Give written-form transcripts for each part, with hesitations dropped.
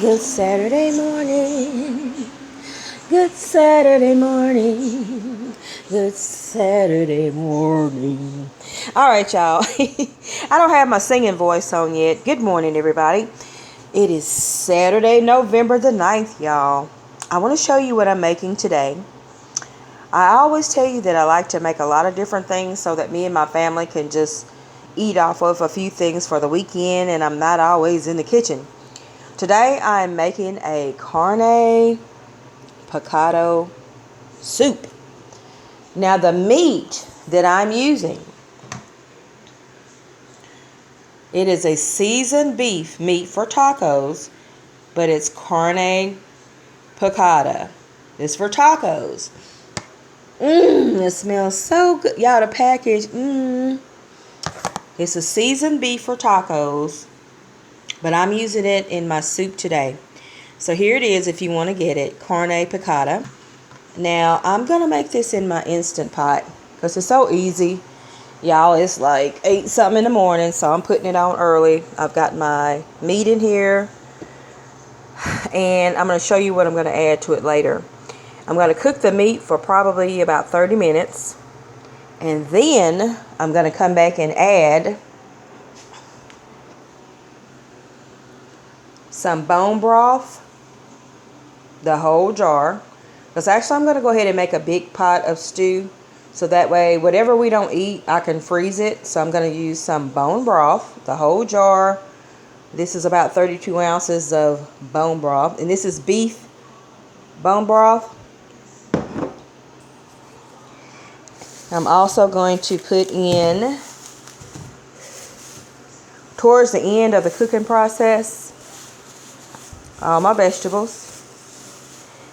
Good Saturday morning. Good Saturday morning. Good Saturday morning. All right, y'all. I don't have my singing voice on yet. Good morning, everybody. It is Saturday, November the 9th, y'all. I want to show you what I'm making today. I always tell you that I like to make a lot of different things so that me and my family can just eat off of a few things for the weekend and I'm not always in the kitchen. Today I'm making a carne picada soup. Now the meat that I'm using, it is a seasoned beef meat for tacos, but it's carne picada. It's for tacos. It smells so good. Y'all, the package, It's a seasoned beef for tacos, but I'm using it in my soup today. So here it is if you want to get it, carne picada. Now, I'm going to make this in my Instant Pot because it's so easy. Y'all, it's like 8 something in the morning, so I'm putting it on early. I've got my meat in here, and I'm going to show you what I'm going to add to it later. I'm going to cook the meat for probably about 30 minutes, and then I'm going to come back and add some bone broth, the whole jar. Because actually I'm going to go ahead and make a big pot of stew. So that way, whatever we don't eat, I can freeze it. So I'm going to use some bone broth, the whole jar. This is about 32 ounces of bone broth. And this is beef bone broth. I'm also going to put in, towards the end of the cooking process, all my vegetables.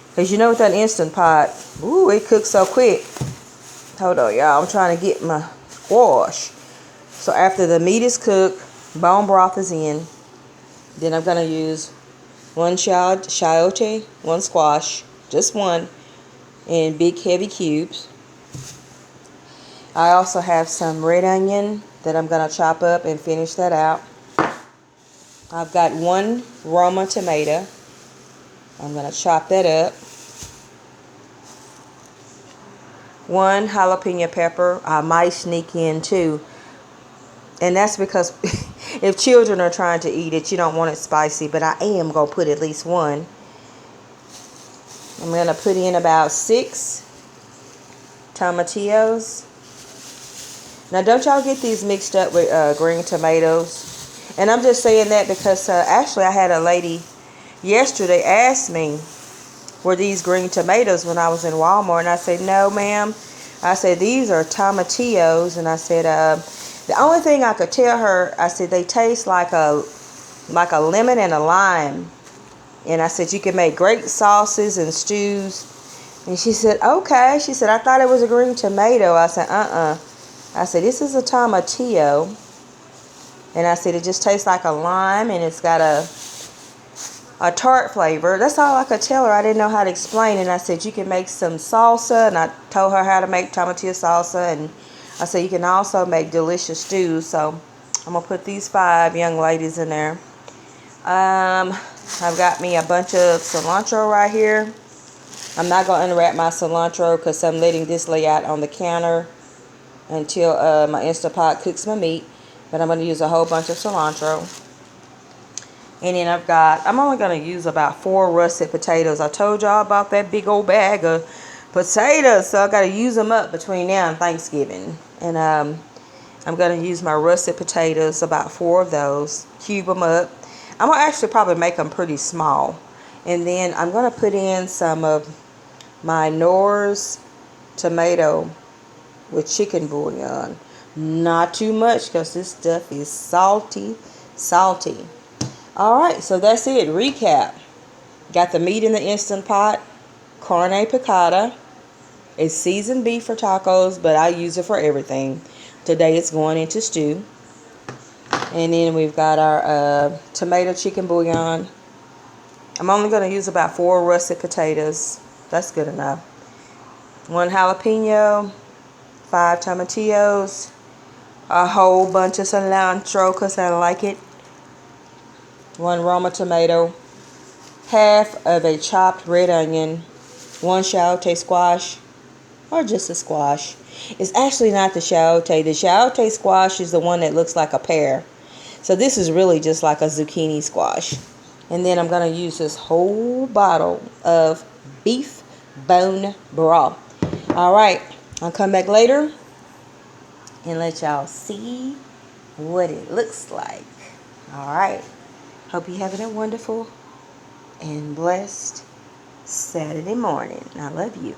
Because you know with that Instant Pot, it cooks so quick. Hold on, y'all. I'm trying to get my squash. So after the meat is cooked, bone broth is in. Then I'm going to use one chayote, one squash, just one, in big heavy cubes. I also have some red onion that I'm going to chop up and finish that out. I've got one Roma tomato. I'm going to chop that up. One jalapeno pepper. I might sneak in two. And that's because if children are trying to eat it, you don't want it spicy. But I am going to put at least one. I'm going to put in about 6 tomatillos. Now, don't y'all get these mixed up with green tomatoes. And I'm just saying that because actually I had a lady yesterday ask me, were these green tomatoes when I was in Walmart? And I said, no, ma'am. I said, these are tomatillos. And I said, the only thing I could tell her, I said, they taste like a lemon and a lime. And I said, you can make great sauces and stews. And she said, okay. She said, I thought it was a green tomato. I said, I said, this is a tomatillo. And I said, it just tastes like a lime and it's got a tart flavor. That's all I could tell her. I didn't know how to explain. And I said, you can make some salsa. And I told her how to make tomatillo salsa. And I said, you can also make delicious stews. So I'm going to put these 5 young ladies in there. I've got me a bunch of cilantro right here. I'm not going to unwrap my cilantro because I'm letting this lay out on the counter until my Instant Pot cooks my meat. But I'm going to use a whole bunch of cilantro. And then I'm only going to use about 4 russet potatoes. I told y'all about that big old bag of potatoes. So I got to use them up between now and Thanksgiving. And I'm going to use my russet potatoes, about 4 of those. Cube them up. I'm going to actually probably make them pretty small. And then I'm going to put in some of my Knorr's tomato with chicken bouillon. Not too much because this stuff is salty. Alright, so that's it. Recap. Got the meat in the Instant Pot. Carne picada. It's seasoned beef for tacos, but I use it for everything. Today it's going into stew. And then we've got our tomato chicken bouillon. I'm only going to use about 4 russet potatoes. That's good enough. 1 jalapeno. 5 tomatillos. A whole bunch of cilantro because I like it. 1 Roma tomato. half of a chopped red onion, 1 chayote squash, or just a squash. It's actually not the chayote. The chayote squash is the one that looks like a pear. So this is really just like a zucchini squash. And then I'm going to use this whole bottle of beef bone broth. All right, I'll come back later and let y'all see what it looks like. All right, hope you're having a wonderful and blessed Saturday morning. I love you.